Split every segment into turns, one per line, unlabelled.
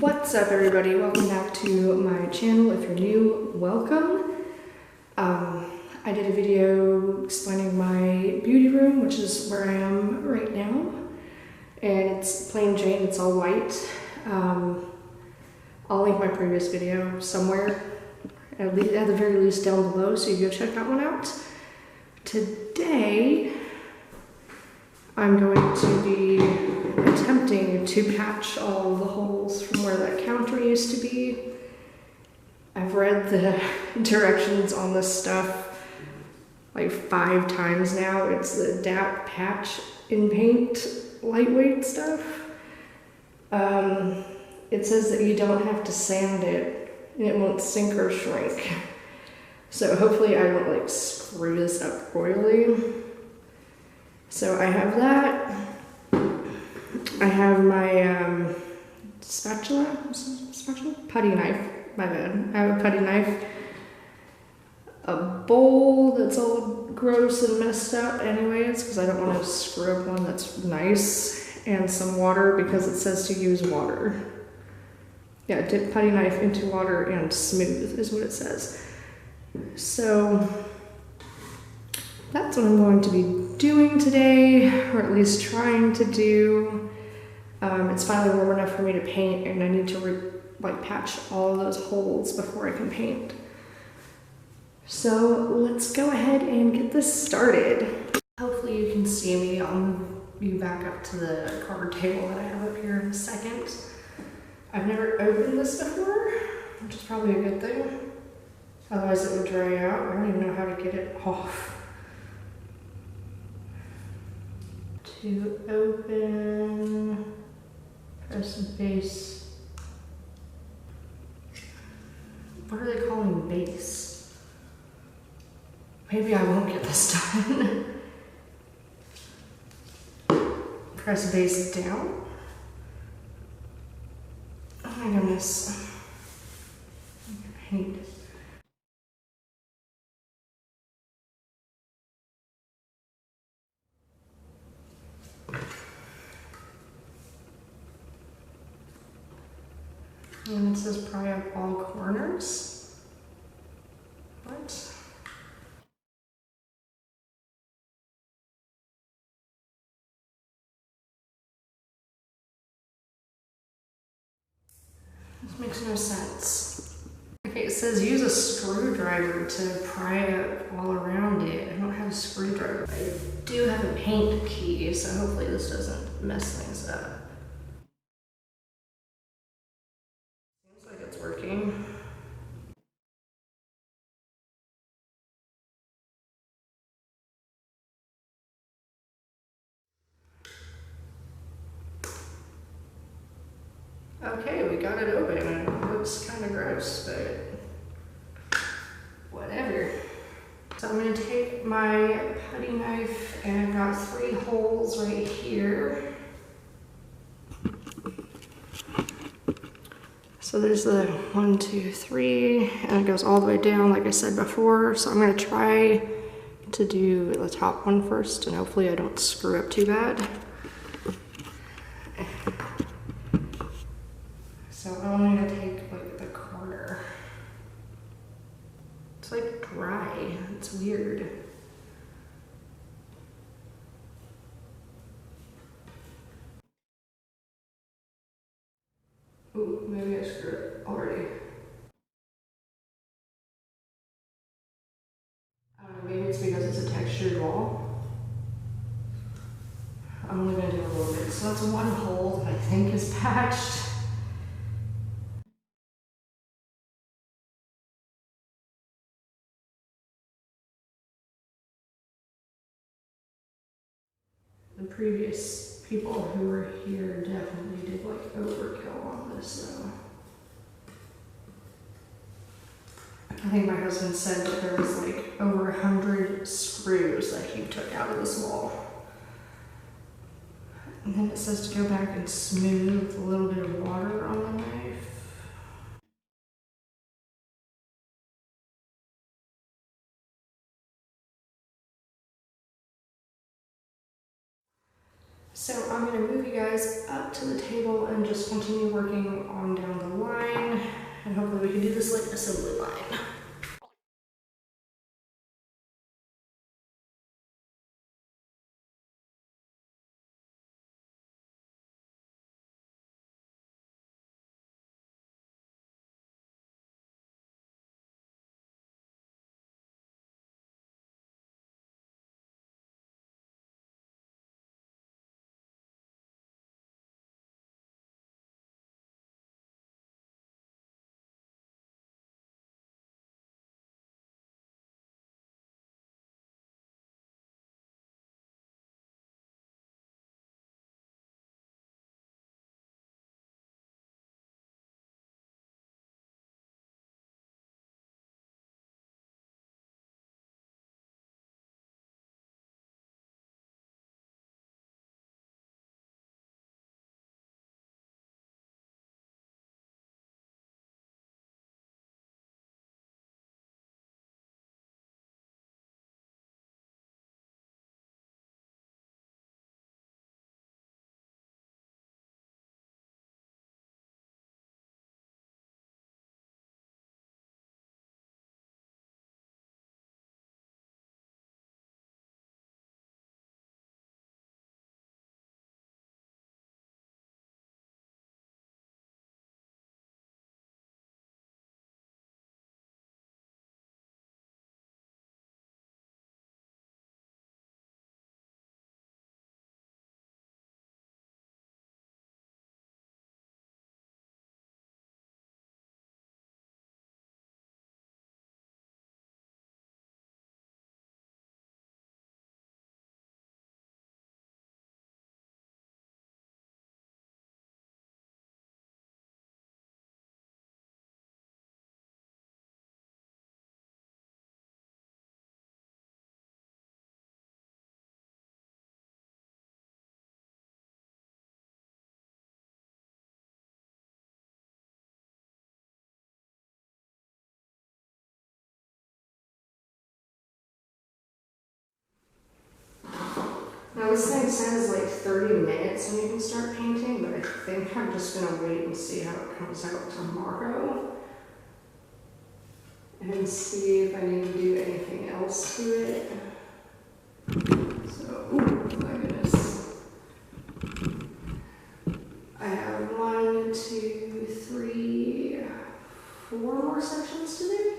What's up, everybody? Welcome back to my channel. If you're new, welcome. I did a video explaining my beauty room, which is where I am right now, and it's plain Jane. It's all white. I'll link my previous video somewhere, at the very least down below, so you go check that one out. Today I'm going to be attempting to patch all the holes from where that counter used to be. I've read the directions on this stuff like 5 times now. It's the DAP patch in paint lightweight stuff. It says that you don't have to sand it and it won't sink or shrink. So hopefully I won't like screw this up royally. So I have that. I have my putty knife, my bad. I have a putty knife, a bowl that's all gross and messed up anyways, because I don't want to screw up one that's nice, and some water because it says to use water. Yeah, dip putty knife into water and smooth is what it says. So that's what I'm going to be doing today, or at least trying to do. It's finally warm enough for me to paint, and I need to patch all of those holes before I can paint. So let's go ahead and get this started. Hopefully you can see me. I'll move you back up to the card table that I have up here in a second. I've never opened this before, which is probably a good thing. Otherwise it would dry out. I don't even know how to get it off. To open, press base. What are they calling base? Maybe I won't get this done. Press base down. Oh my goodness. Paint. And it says pry up all corners. What? This makes no sense. Okay, it says use a screwdriver to pry up all around it. I don't have a screwdriver. I do have a paint key, so hopefully this doesn't mess things up. Seems like it's working. Okay, we got it open. It looks kind of gross, but whatever. So I'm going to take my putty knife, and I've got 3 holes right here. So there's the 1, 2, 3, and it goes all the way down like I said before. So I'm going to try to do the top one first, and hopefully I don't screw up too bad. So I'm only gonna take like the corner. It's like dry. It's weird. Ooh, maybe I screwed it already. I don't know, maybe it's because it's a textured wall. I'm only gonna do a little bit. So that's 1 hole that I think is patched. The previous people who were here definitely did like overkill on this though. I think my husband said that there was like over 100 screws that he took out of this wall. And then it says to go back and smooth with a little bit of water on the knife. So I'm gonna move you guys up to the table and just continue working on down the line, and hopefully we can do this like assembly line. Now this thing says like 30 minutes and you can start painting, but I think I'm just gonna wait and see how it comes out tomorrow. And see if I need to do anything else to it. So, oh my goodness. I have 1, 2, 3, 4 more sections to do.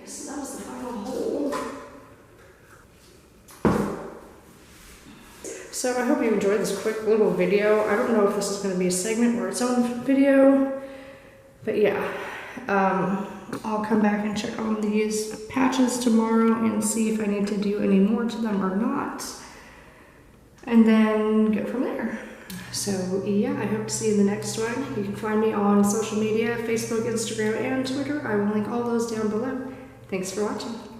So that was the final hole. So I hope you enjoyed this quick little video. I don't know if this is going to be a segment or its own video, but yeah, I'll come back and check on these patches tomorrow and see if I need to do any more to them or not. and then go from there. So yeah, I hope to see you in the next one. You can find me on social media, Facebook, Instagram, and Twitter. I will link all those down below. Thanks for watching.